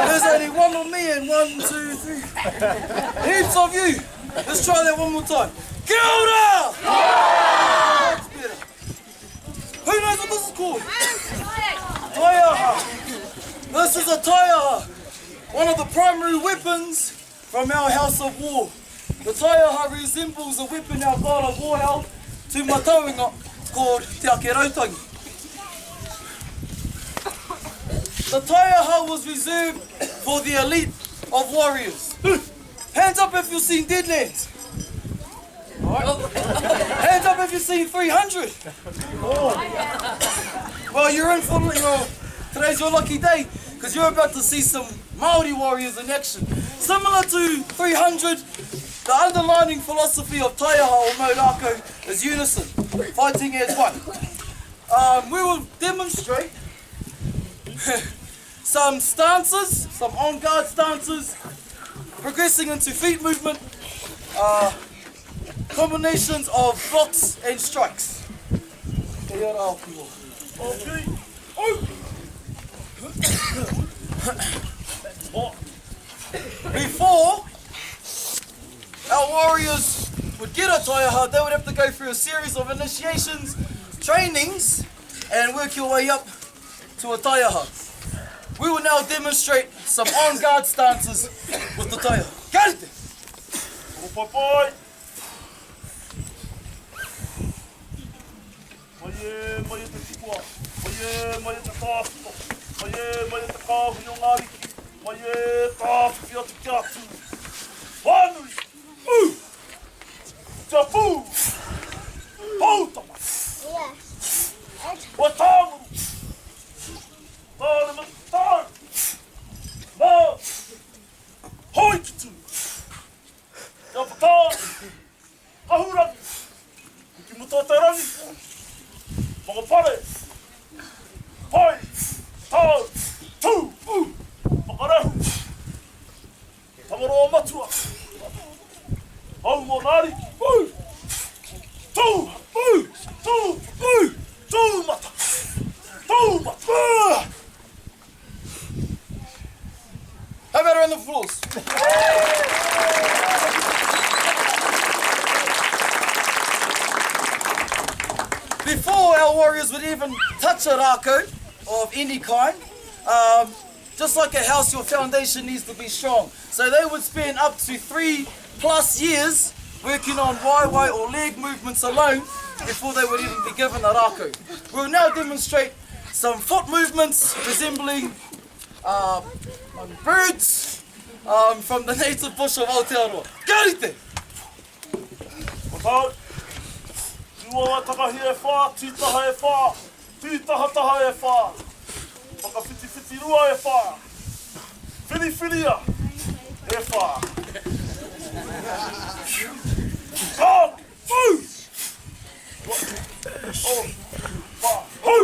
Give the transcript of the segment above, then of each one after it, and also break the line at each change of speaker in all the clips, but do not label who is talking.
There's only one of me and 1, 2, 3. Heaps of you. Let's try that one more time. Kia ora! That's better. Who knows what this is called? Taiaha. This is a taiaha. One of the primary weapons from our House of War. The taiaha resembles a weapon our God of War held to Matauinga called Te Ake Rautangi. The taiaha was reserved for the elite of warriors. Hands up if you've seen Deadlands. Hands up if you've seen 300. Well, you're in for today's your lucky day because you're about to see some Māori warriors in action. Similar to 300, the underlining philosophy of taiaha or Maurako is unison, fighting as one. We will demonstrate some stances, some on-guard stances, progressing into feet movement, combinations of blocks and strikes. Before our warriors would get a taiaha, they would have to go through a series of initiations, trainings, and work your way up to a taiaha. We will now demonstrate some on-guard stances with the taiaha. Karite!
Papai! Mai te tikua, mai te kāpito, mai te kāhui o ngāriki, mai kāwhiki atu ki atu. Whānui! Tia pū! Pōtama! Wa tāmuru! Tāne ma tāne! Mā! Hoikitu! Tia patāne! Kahurangi! Ki muto te rangi! Mga pare! Hoi! Tāu! Tū! Whakarehu! Tamaroa matua! Au mō nāriki! Tū! Tū! Tū mata! Tū mata!
How about around the floors? Before our warriors would even touch a rako of any kind, just like a house, your foundation needs to be strong. So they would spend up to 3+ years working on waiwai or leg movements alone before they would even be given a rako. We'll now demonstrate some foot movements resembling birds from the native bush of Aotearoa. Karite!
Patau! Tua takahi e whā, tūtaha e whā, tūtahataha e whā, whakawhiti rua e whā, whiriwhiria e whā. Kā! Pū! Oh! Whā! Pū!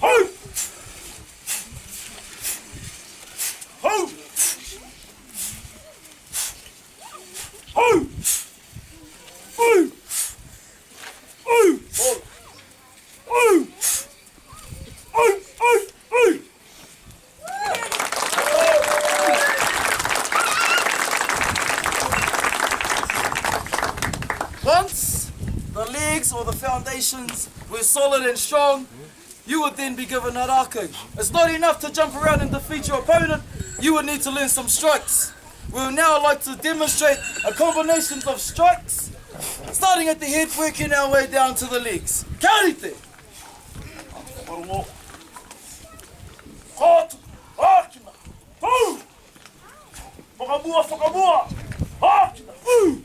Pū! Pū! Pū!
Once the legs or the foundations were solid and strong, you would then be given a rako. It's not enough to jump around and defeat your opponent, you would need to learn some strikes. We would now like to demonstrate a combination of strikes, starting at the head, working our way down to the legs. Karite!
Parumo. Kātu, ākina, pū! Whakamua, ākina, pū!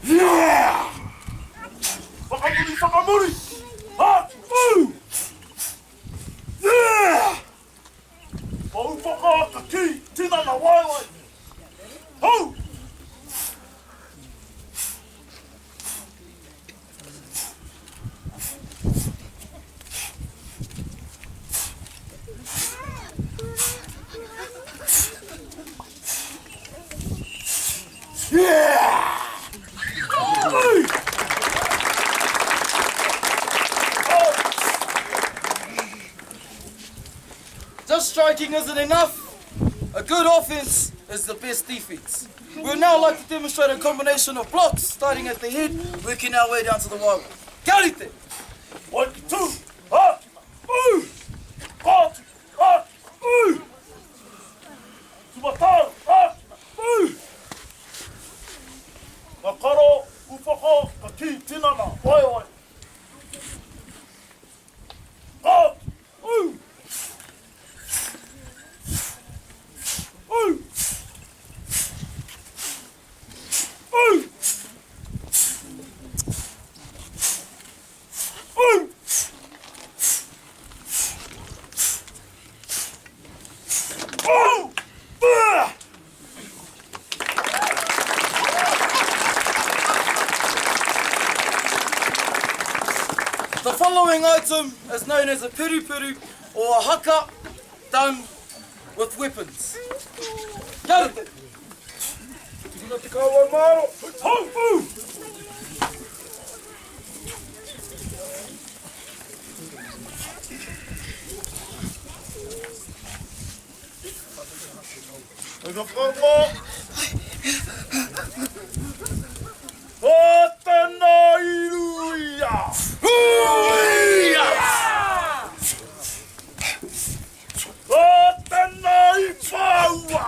Yeah! Whakamuri, ākina, pū! Yeah! Paupaka ki, tina na waiwai. Pū! Yeah!
Just striking isn't enough. A good offense is the best defense. We would now like to demonstrate a combination of blocks, starting at the head, working our way down to the waiwa. Kia rite!
1, 2, hot, ooh, hot, hot, ooh. Tumataro, hot, ooh. Makaro, upako, kaki, tinana, oi, oi. Hot, ooh. Ooh. Ooh. Ooh. Oh!
The following item is known as a peru or a haka done with weapons. Kia rite!
Tina te kawa maro. Hau! Ega kama. Otana iruia. Huia. Otana ipaua.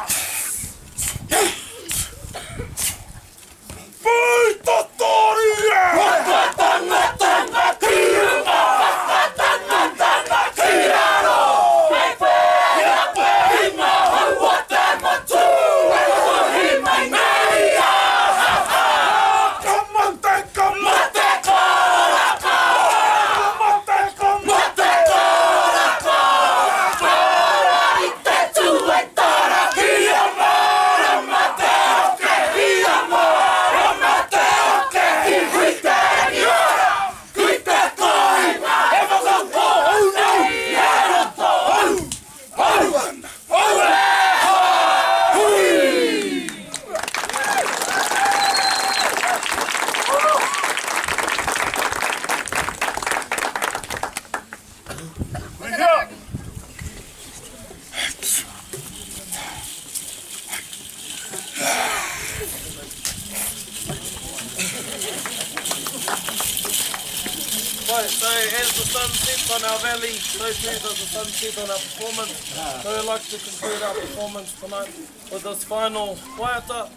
Right, so as the sun sets on our valley, so too does the sun set on our performance. So we'd like to conclude our performance tonight with this final waiata.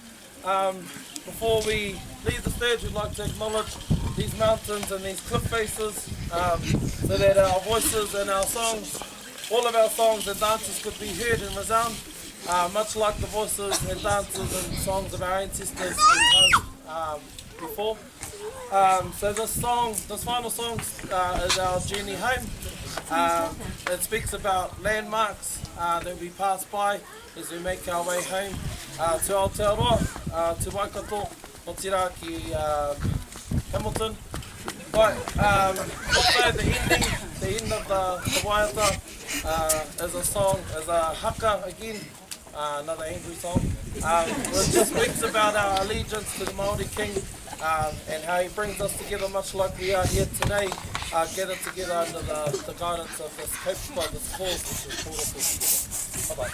Before we leave the stage, we'd like to acknowledge these mountains and these cliff faces so that our voices and our songs, all of our songs and dances could be heard and resound, much like the voices and dances and songs of our ancestors before. So this final song is our journey home. It speaks about landmarks that we pass by as we make our way home to Aotearoa, to Waikato, Otira ki Hamilton. Right, also the end of the waiata is a song, is a haka again, another angry song, which just speaks about our allegiance to the Māori King and how he brings us together much like we are here today, gathered together under the guidance of this kaupapa, this cause which is called us together. Bye-bye.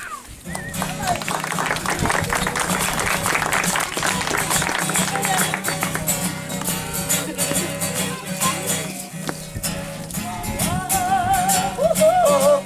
Oh,